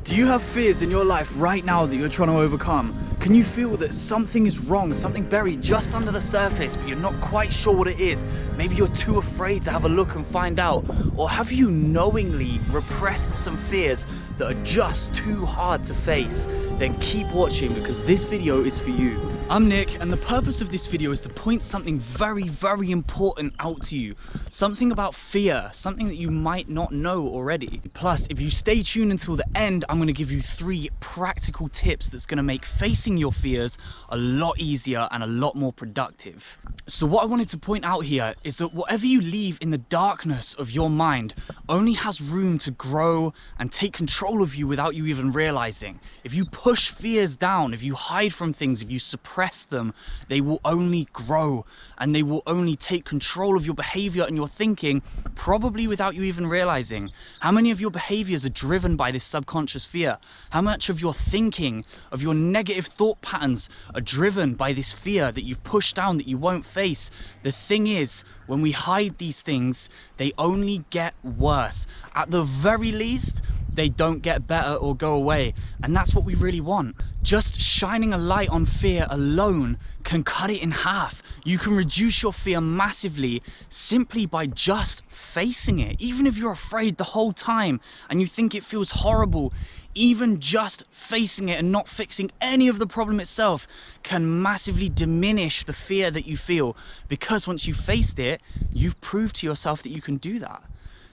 Do you have fears in your life right now that you're trying to overcome? Can you feel that something is wrong, something buried just under the surface, but you're not quite sure what it is? Maybe you're too afraid to have a look and find out. Or have you knowingly repressed some fears that are just too hard to face? Then keep watching, because this video is for you. I'm Nick, and the purpose of this video is to point something very, very important out to you. Something about fear, something that you might not know already. Plus, if you stay tuned until the end, I'm going to give you 3 practical tips that's going to make facing your fears a lot easier and a lot more productive. So what I wanted to point out here is that whatever you leave in the darkness of your mind only has room to grow and take control of you without you even realizing. If you push fears down, if you hide from things, if you suppress them, they will only grow and they will only take control of your behavior and your thinking, probably without you even realizing. How many of your behaviors are driven by this subconscious fear? How much of your thinking, of your negative thought patterns are driven by this fear that you've pushed down, that you won't face? The thing is, when we hide these things, they only get worse. At the very least, they don't get better or go away. And that's what we really want. Just shining a light on fear alone can cut it in half. You can reduce your fear massively simply by just facing it. Even if you're afraid the whole time and you think it feels horrible, even just facing it and not fixing any of the problem itself can massively diminish the fear that you feel. Because once you faced it, you've proved to yourself that you can do that.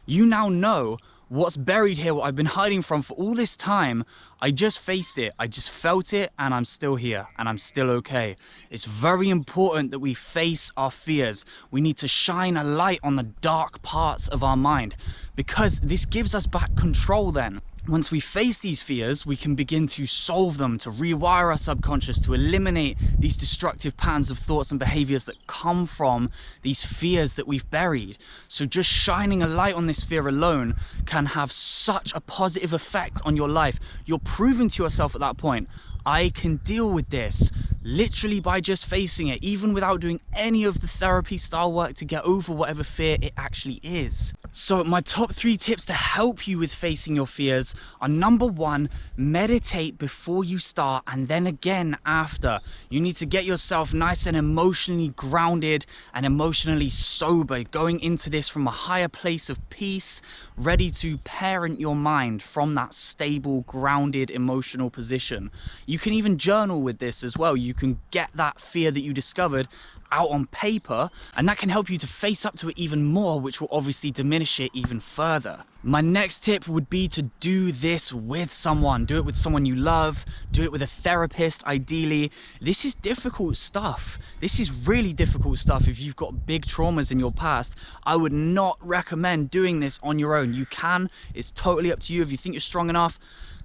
You now know what's buried here, what I've been hiding from for all this time. I just faced it, I just felt it, and I'm still here, and I'm still okay. It's very important that we face our fears. We need to shine a light on the dark parts of our mind, because this gives us back control then. Once we face these fears, we can begin to solve them, to rewire our subconscious, to eliminate these destructive patterns of thoughts and behaviors that come from these fears that we've buried. So just shining a light on this fear alone can have such a positive effect on your life. You're proving to yourself at that point, I can deal with this literally by just facing it, even without doing any of the therapy style work to get over whatever fear it actually is. So my top 3 tips to help you with facing your fears are: number 1, meditate before you start and then again after. You need to get yourself nice and emotionally grounded and emotionally sober, going into this from a higher place of peace, ready to parent your mind from that stable, grounded, emotional position. You can even journal with this as well. You can get that fear that you discovered out on paper, and that can help you to face up to it even more, which will obviously diminish it even further. My next tip would be to do this with someone. Do it with someone you love. Do it with a therapist, ideally. This is difficult stuff. This is really difficult stuff. If you've got big traumas in your past, I would not recommend doing this on your own. You can, it's totally up to you. If you think you're strong enough,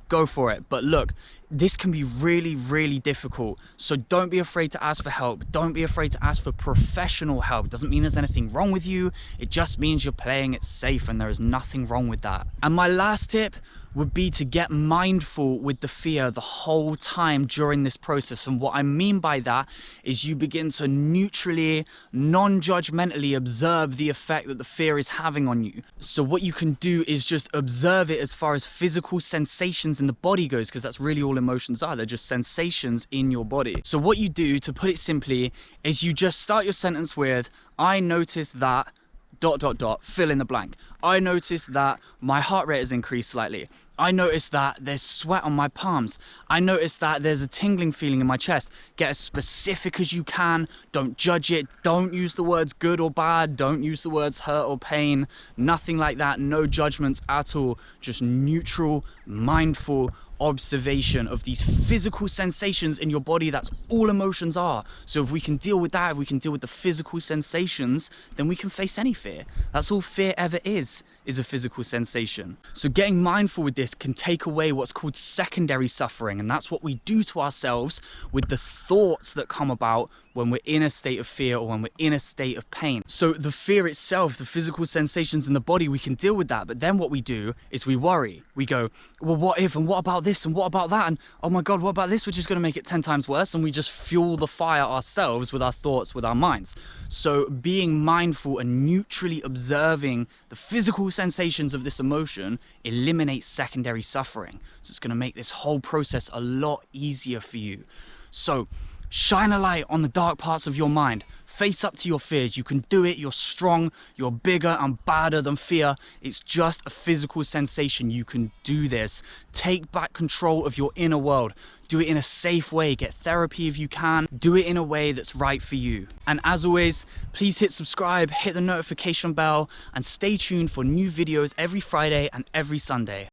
go for it. But look, this can be really, really difficult. So don't be afraid to ask for help. Don't be afraid to ask for professional help. It doesn't mean there's anything wrong with you. It just means you're playing it safe, and there is nothing wrong with that. And my last tip would be to get mindful with the fear the whole time during this process. And what I mean by that is you begin to neutrally, non-judgmentally observe the effect that the fear is having on you. So what you can do is just observe it as far as physical sensations in the body goes, because that's really all emotions are. They're just sensations in your body. So what you do, to put it simply, is you just start your sentence with, I noticed that ... fill in the blank. I noticed that my heart rate has increased slightly. I noticed that there's sweat on my palms. I noticed that there's a tingling feeling in my chest. Get as specific as you can. Don't judge it. Don't use the words good or bad. Don't use the words hurt or pain. Nothing like that. No judgments at all. Just neutral, mindful observation of these physical sensations in your body. That's all emotions are. So if we can deal with that, if we can deal with the physical sensations, then we can face any fear. That's all fear ever is a physical sensation. So getting mindful with this can take away what's called secondary suffering, and that's what we do to ourselves with the thoughts that come about when we're in a state of fear or when we're in a state of pain. So the fear itself, the physical sensations in the body, we can deal with that. But then what we do is we worry. We go, well, what if, and what about this, and what about that, and oh my God, what about this, which is going to make it 10 times worse. And we just fuel the fire ourselves with our thoughts, with our minds. So being mindful and neutrally observing the physical sensations of this emotion eliminates secondary suffering. So it's going to make this whole process a lot easier for you. So shine a light on the dark parts of your mind. Face up to your fears. You can do it. You're strong. You're bigger and badder than fear. It's just a physical sensation. You can do this. Take back control of your inner world. Do it in a safe way. Get therapy if you can. Do it in a way that's right for you. And as always, please hit subscribe, hit the notification bell, and stay tuned for new videos every Friday and every Sunday.